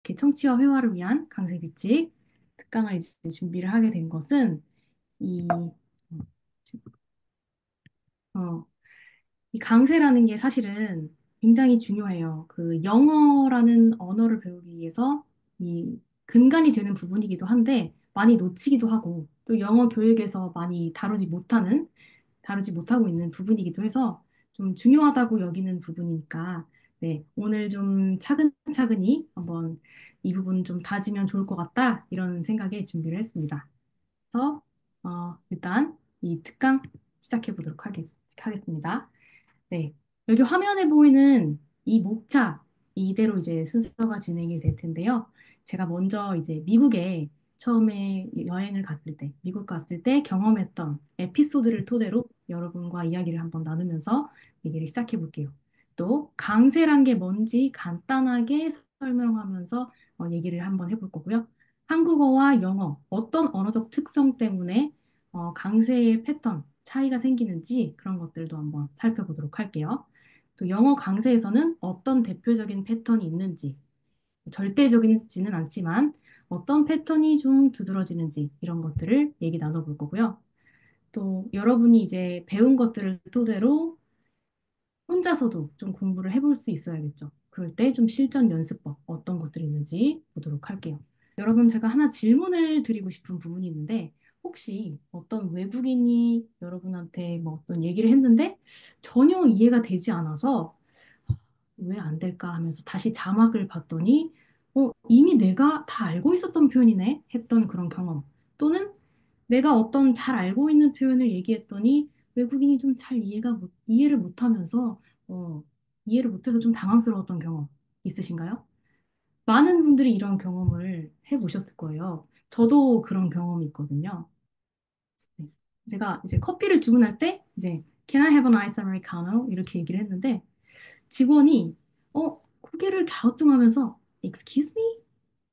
이렇게 청취와 회화를 위한 강세 규칙 특강을 이제 준비를 하게 된 것은 이, 어, 이 강세라는 게 사실은 굉장히 중요해요. 그 영어라는 언어를 배우기 위해서 이 근간이 되는 부분이기도 한데 많이 놓치기도 하고 또 영어 교육에서 많이 다루지 못하고 있는 부분이기도 해서 좀 중요하다고 여기는 부분이니까 네, 오늘 좀 차근차근히 한번 이 부분 좀 다지면 좋을 것 같다 이런 생각에 준비를 했습니다. 그래서 일단 이 특강 시작해 보도록 하겠습니다. 네. 여기 화면에 보이는 이 목차, 이대로 이제 순서가 진행이 될 텐데요. 제가 먼저 이제 미국에 처음에 여행을 갔을 때, 미국 갔을 때 경험했던 에피소드를 토대로 여러분과 이야기를 한번 나누면서 얘기를 시작해 볼게요. 또 강세란 게 뭔지 간단하게 설명하면서 얘기를 한번 해볼 거고요. 한국어와 영어, 어떤 언어적 특성 때문에 강세의 패턴, 차이가 생기는지 그런 것들도 한번 살펴보도록 할게요. 또 영어 강세에서는 어떤 대표적인 패턴이 있는지, 절대적이지는 않지만 어떤 패턴이 좀 두드러지는지 이런 것들을 얘기 나눠볼 거고요. 또 여러분이 이제 배운 것들을 토대로 혼자서도 좀 공부를 해볼 수 있어야겠죠. 그럴 때 좀 실전 연습법 어떤 것들이 있는지 보도록 할게요. 여러분, 제가 하나 질문을 드리고 싶은 부분이 있는데, 혹시 어떤 외국인이 여러분한테 뭐 어떤 얘기를 했는데 전혀 이해가 되지 않아서 왜 안 될까 하면서 다시 자막을 봤더니, 이미 내가 다 알고 있었던 표현이네? 했던 그런 경험. 또는 내가 어떤 잘 알고 있는 표현을 얘기했더니 외국인이 좀 잘 이해를 못하면서, 어, 이해를 못해서 좀 당황스러웠던 경험 있으신가요? 많은 분들이 이런 경험을 해보셨을 거예요. 저도 그런 경험이 있거든요. 네. 제가 이제 커피를 주문할 때 이제 Can I have an ice americano? 이렇게 얘기를 했는데 직원이 고개를 갸우뚱하면서 Excuse me?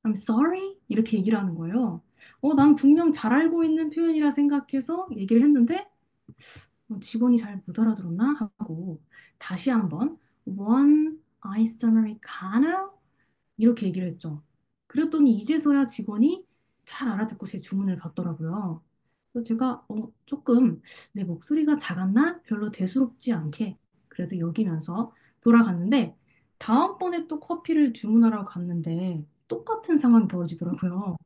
I'm sorry? 이렇게 얘기를 하는 거예요. 난 분명 잘 알고 있는 표현이라 생각해서 얘기를 했는데 직원이 잘 못 알아들었나 하고 다시 한번 One ice americano? 이렇게 얘기를 했죠. 그랬더니 이제서야 직원이 잘 알아듣고 제 주문을 받더라고요. 그래서 제가 조금 내 목소리가 작았나? 별로 대수롭지 않게 그래도 여기면서 돌아갔는데 다음번에 또 커피를 주문하러 갔는데 똑같은 상황이 벌어지더라고요.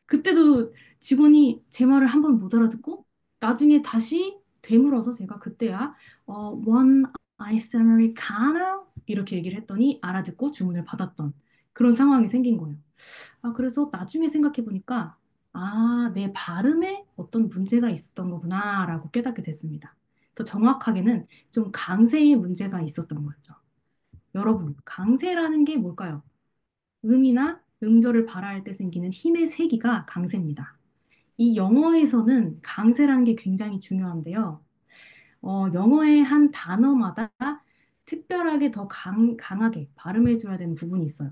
그때도 직원이 제 말을 한 번 못 알아듣고 나중에 다시 되물어서 제가 그때야 one ice americano 이렇게 얘기를 했더니 알아듣고 주문을 받았던 그런 상황이 생긴 거예요. 그래서 나중에 생각해 보니까 내 발음에 어떤 문제가 있었던 거구나라고 깨닫게 됐습니다. 더 정확하게는 좀 강세의 문제가 있었던 거죠. 여러분, 강세라는 게 뭘까요? 음이나 음절을 발화할 때 생기는 힘의 세기가 강세입니다. 이 영어에서는 강세라는 게 굉장히 중요한데요. 영어의 한 단어마다 특별하게 더 강하게 발음해줘야 되는 부분이 있어요.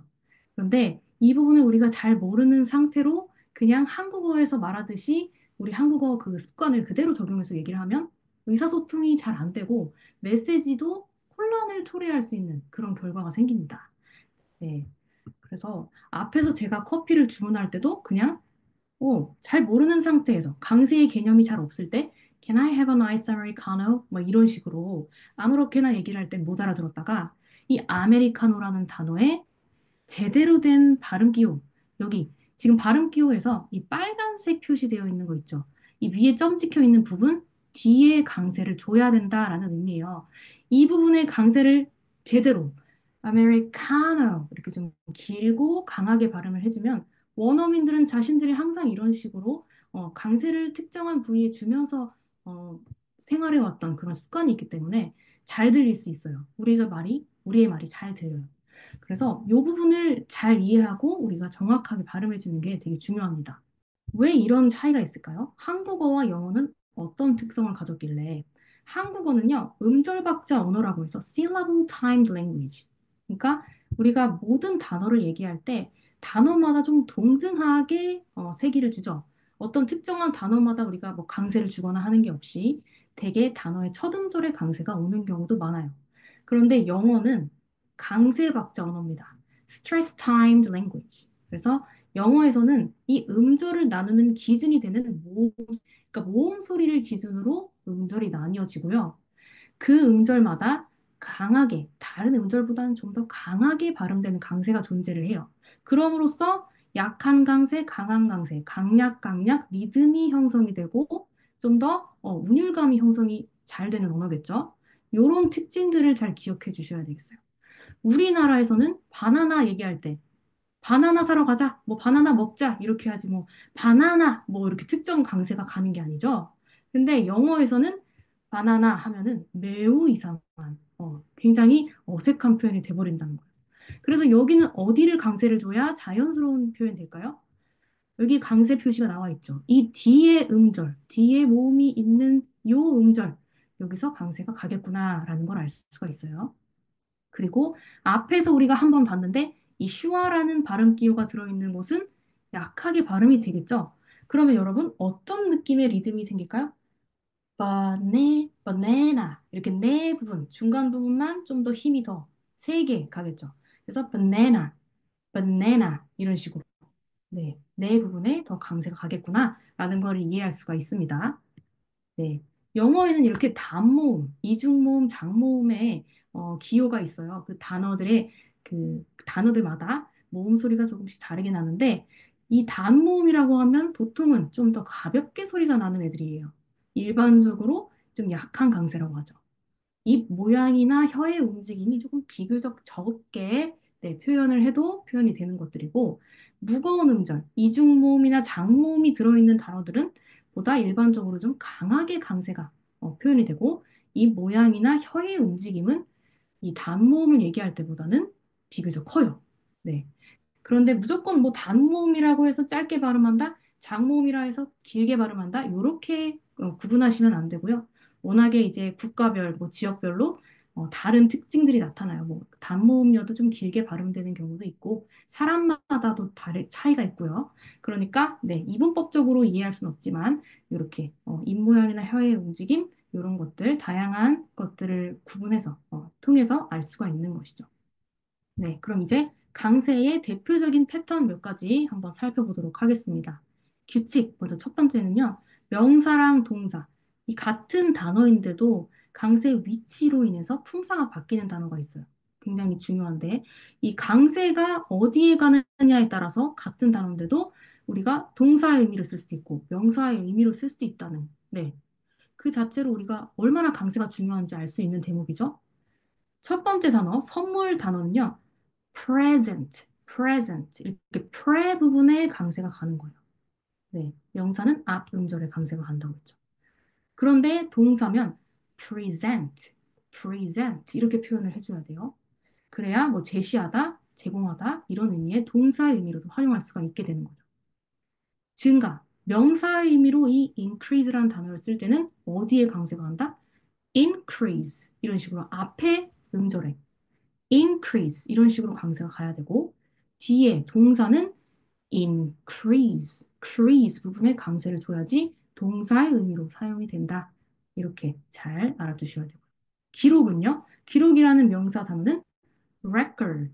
그런데 이 부분을 우리가 잘 모르는 상태로 그냥 한국어에서 말하듯이 우리 한국어 그 습관을 그대로 적용해서 얘기를 하면 의사소통이 잘 안 되고 메시지도 혼란을 초래할 수 있는 그런 결과가 생깁니다. 네. 그래서 앞에서 제가 커피를 주문할 때도 그냥 잘 모르는 상태에서 강세의 개념이 잘 없을 때 Can I have an ice americano? 뭐 이런 식으로 아무렇게나 얘기를 할 때 못 알아들었다가 이 아메리카노라는 단어에 제대로 된 발음 기호. 여기 지금 발음 기호에서 이 빨간색 표시되어 있는 거 있죠. 이 위에 점 찍혀 있는 부분 뒤에 강세를 줘야 된다라는 의미예요. 이 부분의 강세를 제대로 아메리카노 이렇게 좀 길고 강하게 발음을 해주면 원어민들은 자신들이 항상 이런 식으로 강세를 특정한 부위에 주면서 생활해왔던 그런 습관이 있기 때문에 잘 들릴 수 있어요. 우리의 말이 잘 들려요. 그래서 이 부분을 잘 이해하고 우리가 정확하게 발음해 주는 게 되게 중요합니다. 왜 이런 차이가 있을까요? 한국어와 영어는 어떤 특성을 가졌길래 한국어는요, 음절박자 언어라고 해서 syllable timed language. 그러니까 우리가 모든 단어를 얘기할 때 단어마다 좀 동등하게 세기를 주죠. 어떤 특정한 단어마다 우리가 뭐 강세를 주거나 하는 게 없이 대개 단어의 첫 음절의 강세가 오는 경우도 많아요. 그런데 영어는 강세 박자 언어입니다. Stress timed language. 그래서 영어에서는 이 음절을 나누는 기준이 되는 그러니까 모음 소리를 기준으로 음절이 나뉘어지고요. 그 음절마다 강하게, 다른 음절보다는 좀 더 강하게 발음되는 강세가 존재를 해요. 그럼으로써 약한 강세, 강한 강세, 강약, 강약, 리듬이 형성이 되고 좀 더 운율감이 형성이 잘 되는 언어겠죠. 이런 특징들을 잘 기억해 주셔야 되겠어요. 우리나라에서는 바나나 얘기할 때 바나나 사러 가자, 뭐 바나나 먹자 이렇게 하지 뭐 바나나 뭐 이렇게 특정 강세가 가는 게 아니죠. 근데 영어에서는 바나나 하면은 매우 이상한 굉장히 어색한 표현이 돼버린다는 거예요. 그래서 여기는 어디를 강세를 줘야 자연스러운 표현이 될까요? 여기 강세 표시가 나와 있죠. 이 뒤에 음절, 뒤에 모음이 있는 요 음절 여기서 강세가 가겠구나라는 걸 알 수가 있어요. 그리고 앞에서 우리가 한번 봤는데 이 슈아라는 발음 기호가 들어있는 곳은 약하게 발음이 되겠죠? 그러면 여러분 어떤 느낌의 리듬이 생길까요? 바네나 이렇게 네 부분 중간 부분만 좀 더 힘이 더 세게 가겠죠. 그래서 바네나 이런 식으로 네 부분에 더 강세가 가겠구나라는 걸 이해할 수가 있습니다. 네. 영어에는 이렇게 단모음, 이중모음, 장모음의 기호가 있어요. 그 단어들의 그 단어들마다 모음 소리가 조금씩 다르게 나는데 이 단모음이라고 하면 보통은 좀 더 가볍게 소리가 나는 애들이에요. 일반적으로 좀 약한 강세라고 하죠. 입 모양이나 혀의 움직임이 조금 비교적 적게 표현을 해도 표현이 되는 것들이고 무거운 음절, 이중모음이나 장모음이 들어있는 단어들은 보다 일반적으로 좀 강하게 강세가 표현이 되고 입 모양이나 혀의 움직임은 이 단모음을 얘기할 때보다는 비교적 커요. 네. 그런데 무조건 뭐 단모음이라고 해서 짧게 발음한다, 장모음이라 해서 길게 발음한다, 이렇게 구분하시면 안 되고요. 워낙에 이제 국가별, 뭐 지역별로 다른 특징들이 나타나요. 뭐 단모음이어도 좀 길게 발음되는 경우도 있고 사람마다도 다른 차이가 있고요. 그러니까 이분법적으로 이해할 수는 없지만 이렇게 입 모양이나 혀의 움직임 이런 것들 다양한 것들을 구분해서 통해서 알 수가 있는 것이죠. 네, 그럼 이제 강세의 대표적인 패턴 몇 가지 한번 살펴보도록 하겠습니다. 규칙, 먼저 첫 번째는요, 명사랑 동사. 이 같은 단어인데도 강세의 위치로 인해서 품사가 바뀌는 단어가 있어요. 굉장히 중요한데, 이 강세가 어디에 가느냐에 따라서 같은 단어인데도 우리가 동사의 의미로 쓸 수도 있고, 명사의 의미로 쓸 수도 있다는, 그 자체로 우리가 얼마나 강세가 중요한지 알 수 있는 대목이죠. 첫 번째 단어, 선물 단어는요, present. 이렇게 pre 부분에 강세가 가는 거예요. 네, 명사는 앞 음절에 강세가 간다고 했죠. 그런데 동사면 present 이렇게 표현을 해줘야 돼요. 그래야 뭐 제시하다, 제공하다 이런 의미의 동사의 의미로도 활용할 수가 있게 되는 거죠. 증가, 명사의 의미로 이 increase라는 단어를 쓸 때는 어디에 강세가 간다? increase 이런 식으로 앞에 음절에 increase 이런 식으로 강세가 가야 되고 뒤에 동사는 increase 부분에 강세를 줘야지 동사의 의미로 사용이 된다. 이렇게 잘 알아두셔야 되고요. 기록은요. 기록이라는 명사 단어는 record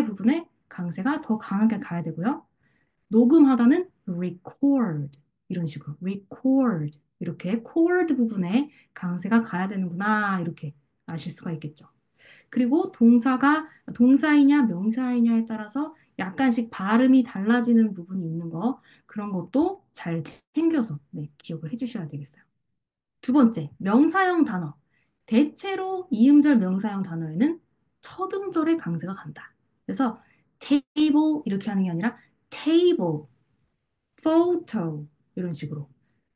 부분에 강세가 더 강하게 가야 되고요. 녹음하다는 이런 식으로 record 이렇게 cord 부분에 강세가 가야 되는구나 이렇게 아실 수가 있겠죠. 그리고 동사이냐 명사이냐에 따라서 약간씩 발음이 달라지는 부분이 있는 거, 그런 것도 잘 챙겨서 기억을 해주셔야 되겠어요. 두 번째, 명사형 단어. 대체로 이음절 명사형 단어에는 첫 음절에 강세가 간다. 그래서 table 이렇게 하는 게 아니라 table, photo 이런 식으로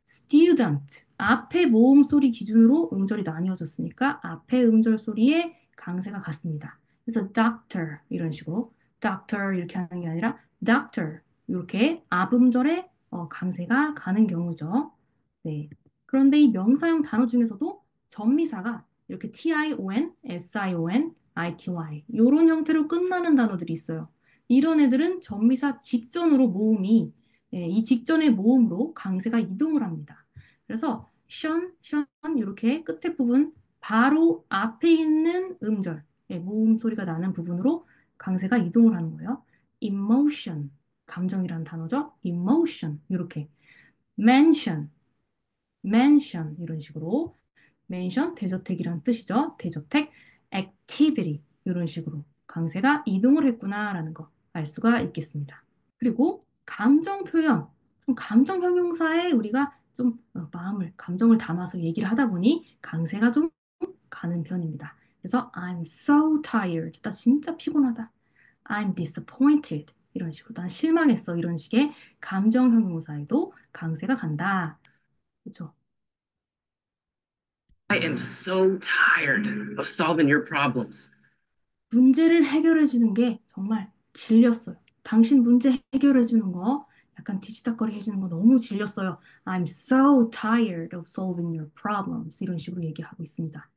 student 앞에 모음 소리 기준으로 음절이 나뉘어졌으니까 앞에 음절 소리에 강세가 같습니다. 그래서 doctor 이런 식으로 doctor 이렇게 하는 게 아니라 doctor 이렇게 앞 음절에 강세가 가는 경우죠. 네. 그런데 이 명사형 단어 중에서도 전미사가 이렇게 tion, sion, ity 이런 형태로 끝나는 단어들이 있어요. 이런 애들은 전미사 직전으로 모음이 이 직전의 모음으로 강세가 이동을 합니다. 그래서 션 이렇게 끝에 부분 바로 앞에 있는 음절 모음 소리가 나는 부분으로 강세가 이동을 하는 거예요. emotion, 감정이란 단어죠. emotion, 이렇게. mansion, mansion, 이런 식으로. mention, 대저택이란 뜻이죠. 대저택, activity, 이런 식으로. 강세가 이동을 했구나라는 거 알 수가 있겠습니다. 그리고 감정 표현, 좀 감정 형용사에 우리가 좀 마음을, 감정을 담아서 얘기를 하다 보니 강세가 좀 가는 편입니다. 그래서 I'm so tired. 나 진짜 피곤하다. I'm disappointed. 이런 식으로 난 실망했어. 이런 식의 감정 형용사에도 강세가 간다. 그렇죠? I am so tired of solving your problems. 문제를 해결해 주는 게 정말 질렸어요. 당신 문제 해결해 주는 거 약간 뒤치다꺼리 해주는 거 너무 질렸어요. I'm so tired of solving your problems. 이런 식으로 얘기하고 있습니다.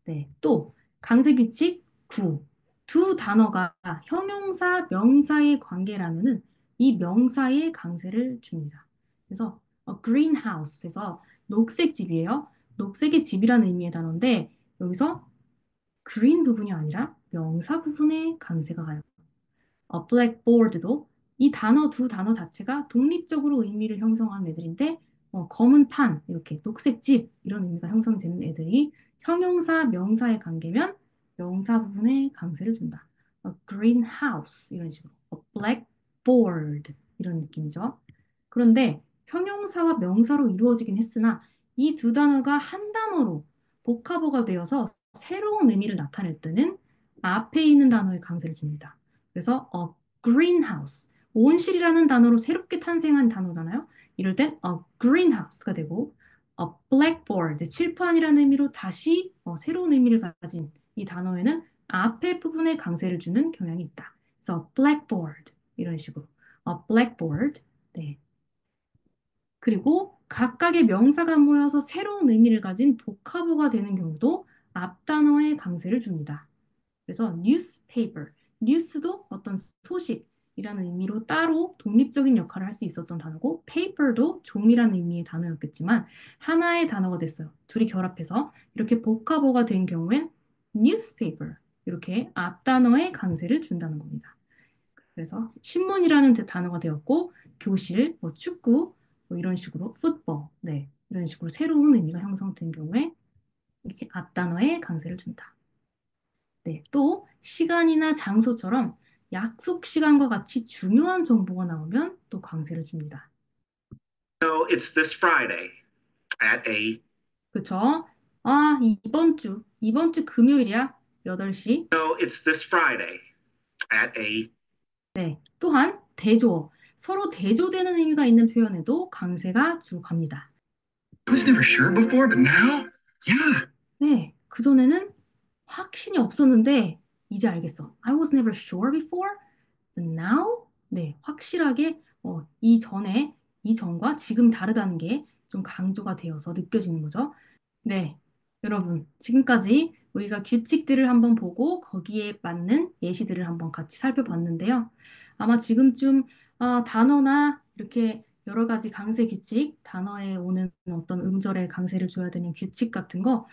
네, 또 강세 규칙 9. 두 단어가 형용사, 명사의 관계라면은 이 명사에 강세를 줍니다. 그래서 greenhouse에서 녹색 집이에요. 녹색의 집이라는 의미의 단어인데 여기서 green 부분이 아니라 명사 부분에 강세가 가요. blackboard도 이 단어 두 단어 자체가 독립적으로 의미를 형성하는 애들인데 검은 판 이렇게 녹색 집 이런 의미가 형성이 되는 애들이 형용사 명사의 관계면 명사 부분에 강세를 준다. greenhouse 이런 식으로 blackboard 이런 느낌이죠. 그런데 형용사와 명사로 이루어지긴 했으나 이 두 단어가 한 단어로 복합어가 되어서 새로운 의미를 나타낼 때는 앞에 있는 단어에 강세를 줍니다. 그래서 greenhouse, 온실이라는 단어로 새롭게 탄생한 단어잖아요. 이럴 땐 greenhouse가 되고 blackboard, 칠판이라는 의미로 다시 새로운 의미를 가진 이 단어에는 앞에 부분에 강세를 주는 경향이 있다. 그래서 blackboard 이런 식으로 blackboard. 네. 그리고 각각의 명사가 모여서 새로운 의미를 가진 복합어가 되는 경우도 앞 단어에 강세를 줍니다. 그래서 newspaper, 뉴스도 어떤 소식이라는 의미로 따로 독립적인 역할을 할 수 있었던 단어고, paper도 종이라는 의미의 단어였겠지만 하나의 단어가 됐어요. 둘이 결합해서 이렇게 복합어가 된 경우엔 newspaper 이렇게 앞 단어에 강세를 준다는 겁니다. 그래서 신문이라는 단어가 되었고, 교실, 뭐 축구, 뭐 이런 식으로 풋볼, 네, 이런 식으로 새로운 의미가 형성된 경우에 이렇게 앞 단어에 강세를 준다. 네, 또 시간이나 장소처럼 약속 시간과 같이 중요한 정보가 나오면 또 강세를 줍니다. So it's this Friday at a. 그쵸? 이번 주 금요일이야. 8시. So it's this Friday at a. 네, 또한 대조어. 서로 대조되는 의미가 있는 표현에도 강세가 주로 갑니다. I was never sure before, but now, yeah. 네, 그전에는 확신이 없었는데 이제 알겠어. I was never sure before, but now? 네, 확실하게 이전에, 이전과 지금 다르다는 게 좀 강조가 되어서 느껴지는 거죠. 네, 여러분, 지금까지 우리가 규칙들을 한번 보고 거기에 맞는 예시들을 한번 같이 살펴봤는데요. 아마 지금쯤 단어나 이렇게 여러 가지 강세 규칙, 단어에 오는 어떤 음절에 강세를 줘야 되는 규칙 같은 거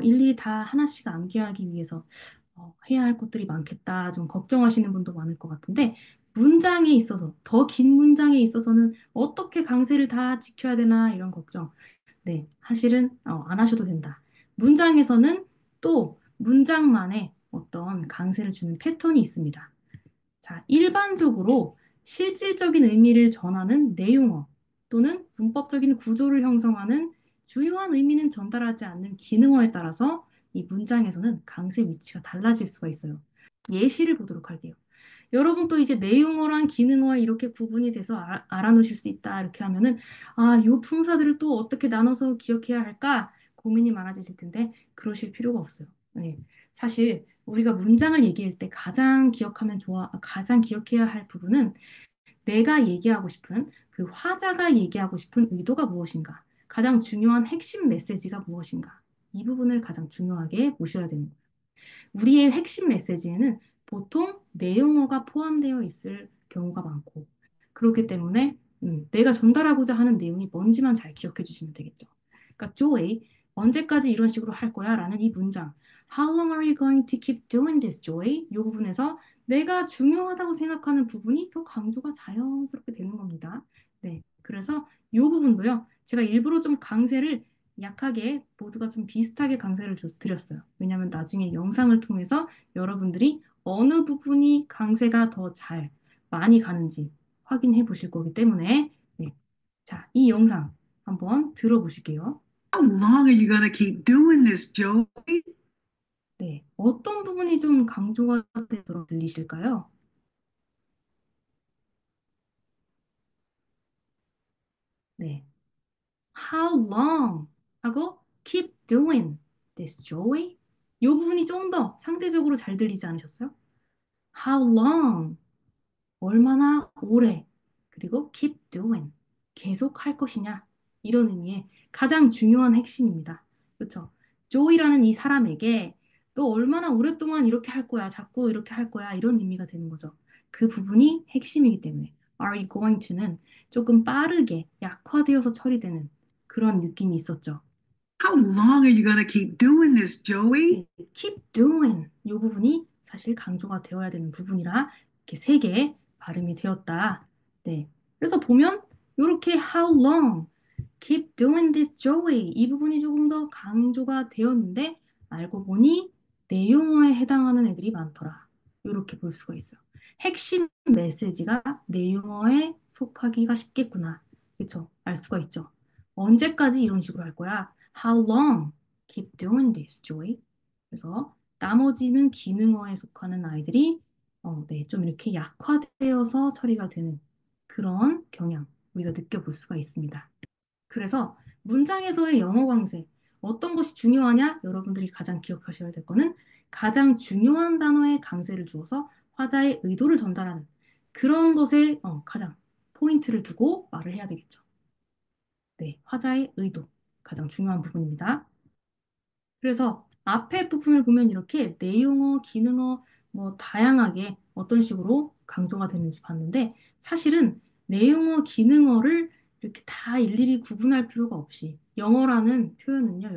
일일이 다 하나씩 암기하기 위해서 해야 할 것들이 많겠다. 좀 걱정하시는 분도 많을 것 같은데 문장에 있어서, 더 긴 문장에 있어서는 어떻게 강세를 다 지켜야 되나 이런 걱정. 네, 사실은 안 하셔도 된다. 문장에서는 또 문장만의 어떤 강세를 주는 패턴이 있습니다. 자, 일반적으로 실질적인 의미를 전하는 내용어 또는 문법적인 구조를 형성하는 주요한 의미는 전달하지 않는 기능어에 따라서 이 문장에서는 강세 위치가 달라질 수가 있어요. 예시를 보도록 할게요. 여러분 또 이제 내용어랑 기능어 이렇게 구분이 돼서 알아놓으실 수 있다 이렇게 하면은 요 품사들을 또 어떻게 나눠서 기억해야 할까 고민이 많아지실 텐데 그러실 필요가 없어요. 네. 사실 우리가 문장을 얘기할 때 가장 기억해야 할 부분은 내가 얘기하고 싶은 그 화자가 얘기하고 싶은 의도가 무엇인가, 가장 중요한 핵심 메시지가 무엇인가 이 부분을 가장 중요하게 보셔야 되는 거예요. 우리의 핵심 메시지에는 보통 내용어가 포함되어 있을 경우가 많고, 그렇기 때문에 내가 전달하고자 하는 내용이 뭔지만 잘 기억해 주시면 되겠죠. 그러니까 조이, 언제까지 이런 식으로 할 거야? 라는 이 문장. How long are you going to keep doing this, Joy? 이 부분에서 내가 중요하다고 생각하는 부분이 더 강조가 자연스럽게 되는 겁니다. 네, 그래서 이 부분도요. 제가 일부러 좀 강세를 약하게 모두가 좀 비슷하게 강세를 드렸어요. 왜냐하면 나중에 영상을 통해서 여러분들이 어느 부분이 강세가 더 잘 많이 가는지 확인해 보실 거기 때문에 네. 자, 이 영상 한번 들어보실게요. How long are you going to keep doing this, Joey? 네, 어떤 부분이 좀 강조가 되도록 들리실까요? 네, how long 하고 keep doing this, Joey? 이 부분이 좀 더 상대적으로 잘 들리지 않으셨어요? How long 얼마나 오래, 그리고 keep doing, 계속 할 것이냐, 이런 의미의 가장 중요한 핵심입니다. 그렇죠? 조이라는 이 사람에게 너 얼마나 오랫동안 이렇게 할 거야, 자꾸 이렇게 할 거야, 이런 의미가 되는 거죠. 그 부분이 핵심이기 때문에 are you going to는 조금 빠르게 약화되어서 처리되는 그런 느낌이 있었죠. How long are you going to keep doing this, 네, Joey? keep doing 이 부분이 사실 강조가 되어야 되는 부분이라 이렇게 세 개 발음이 되었다. 네. 그래서 보면 이렇게 how long, keep doing this, Joey 이 부분이 조금 더 강조가 되었는데 알고 보니 내용어에 해당하는 애들이 많더라. 이렇게 볼 수가 있어요. 핵심 메시지가 내용어에 속하기가 쉽겠구나. 그렇죠? 알 수가 있죠. 언제까지 이런 식으로 할 거야? How long? Keep doing this, Joey. 그래서 나머지는 기능어에 속하는 아이들이 네, 좀 이렇게 약화되어서 처리가 되는 그런 경향 우리가 느껴볼 수가 있습니다. 그래서 문장에서의 영어 강세 어떤 것이 중요하냐? 여러분들이 가장 기억하셔야 될 거는 가장 중요한 단어에 강세를 주어서 화자의 의도를 전달하는 그런 것에 가장 포인트를 두고 말을 해야 되겠죠. 네, 화자의 의도 가장 중요한 부분입니다. 그래서 앞에 부분을 보면 이렇게 내용어, 기능어, 뭐 다양하게 어떤 식으로 강조가 되는지 봤는데 사실은 내용어, 기능어를 이렇게 다 일일이 구분할 필요가 없이 영어라는 표현은요,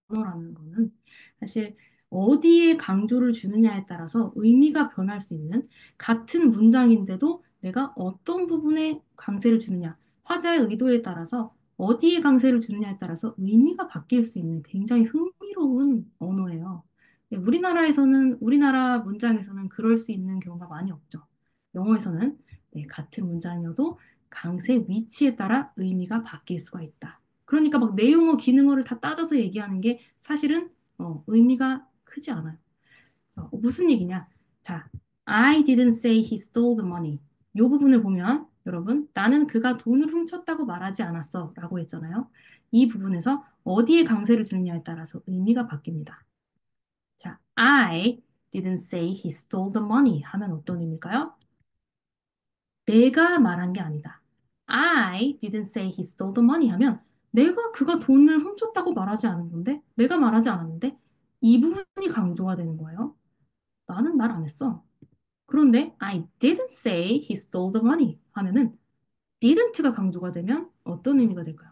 언어라는 거는 사실 어디에 강조를 주느냐에 따라서 의미가 변할 수 있는 같은 문장인데도 내가 어떤 부분에 강세를 주느냐, 화자의 의도에 따라서 어디에 강세를 주느냐에 따라서 의미가 바뀔 수 있는 굉장히 흥미로운 언어예요. 네, 우리나라 문장에서는 그럴 수 있는 경우가 많이 없죠. 영어에서는 네, 같은 문장이어도 강세 위치에 따라 의미가 바뀔 수가 있다. 그러니까 막 내용어, 기능어를 다 따져서 얘기하는 게 사실은 의미가 크지 않아요. 무슨 얘기냐? 자, I didn't say he stole the money. 이 부분을 보면 여러분, 나는 그가 돈을 훔쳤다고 말하지 않았어 라고 했잖아요. 이 부분에서 어디에 강세를 주느냐에 따라서 의미가 바뀝니다. 자, I didn't say he stole the money 하면 어떤 의미일까요? 내가 말한 게 아니다. I didn't say he stole the money 하면 내가 그가 돈을 훔쳤다고 말하지 않은 건데, 내가 말하지 않았는데 이 부분이 강조가 되는 거예요. 나는 말 안 했어. 그런데 I didn't say he stole the money 하면은 didn't가 강조가 되면 어떤 의미가 될까요?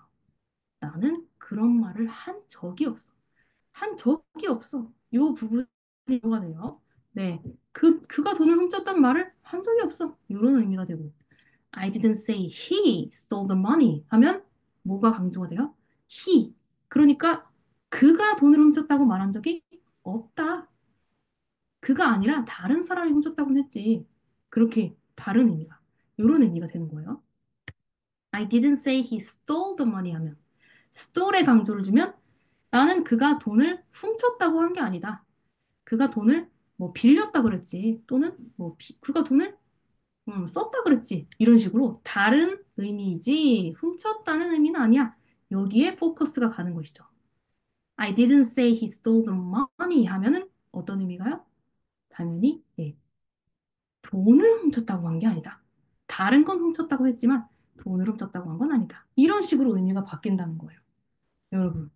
나는 그런 말을 한 적이 없어. 한 적이 없어. 이 부분이 뭐가 돼요? 네. 그가 돈을 훔쳤다는 말을 한 적이 없어. 이런 의미가 되고. I didn't say he stole the money 하면 뭐가 강조가 돼요? he. 그러니까 그가 돈을 훔쳤다고 말한 적이 없다. 그가 아니라 다른 사람이 훔쳤다고는 했지. 그렇게 다른 의미가. 이런 의미가 되는 거예요. I didn't say he stole the money 하면 stole에 강조를 주면 나는 그가 돈을 훔쳤다고 한 게 아니다. 그가 돈을 뭐 빌렸다 그랬지. 또는 뭐 그가 돈을 썼다 그랬지. 이런 식으로 다른 의미이지 훔쳤다는 의미는 아니야. 여기에 포커스가 가는 것이죠. I didn't say he stole the money 하면은 어떤 의미가요? 당연히 예, 돈을 훔쳤다고 한 게 아니다. 다른 건 훔쳤다고 했지만 돈을 훔쳤다고 한 건 아니다. 이런 식으로 의미가 바뀐다는 거예요. 여러분,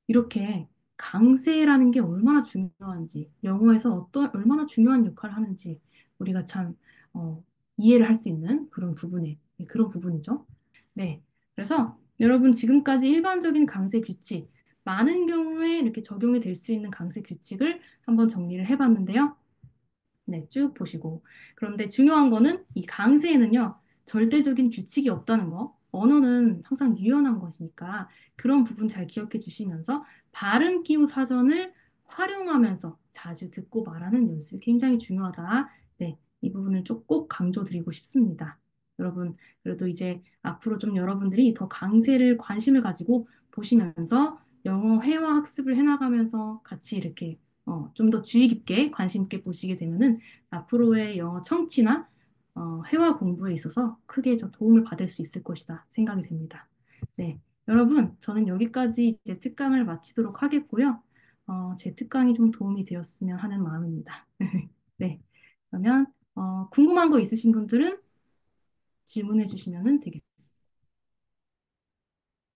이렇게 강세라는 게 얼마나 중요한지, 영어에서 얼마나 중요한 역할을 하는지 우리가 참 어, 이해를 할 수 있는 그런 부분이죠. 네. 그래서 여러분 지금까지 일반적인 강세 규칙, 많은 경우에 이렇게 적용이 될 수 있는 강세 규칙을 한번 정리를 해봤는데요. 네, 쭉 보시고. 그런데 중요한 거는 이 강세에는요, 절대적인 규칙이 없다는 거. 언어는 항상 유연한 것이니까 그런 부분 잘 기억해 주시면서 발음 기호 사전을 활용하면서 자주 듣고 말하는 연습이 굉장히 중요하다. 네, 이 부분을 좀 꼭 강조드리고 싶습니다. 여러분, 그래도 이제 앞으로 좀 여러분들이 더 강세를 관심을 가지고 보시면서 영어 회화 학습을 해나가면서 같이 이렇게 좀 더 주의 깊게 관심 있게 보시게 되면은 앞으로의 영어 청취나 회화 공부에 있어서 크게 저 도움을 받을 수 있을 것이다 생각이 됩니다. 네, 여러분, 저는 여기까지 이제 특강을 마치도록 하겠고요. 제 특강이 좀 도움이 되었으면 하는 마음입니다. 네, 그러면 궁금한 거 있으신 분들은 질문해 주시면 되겠습니다.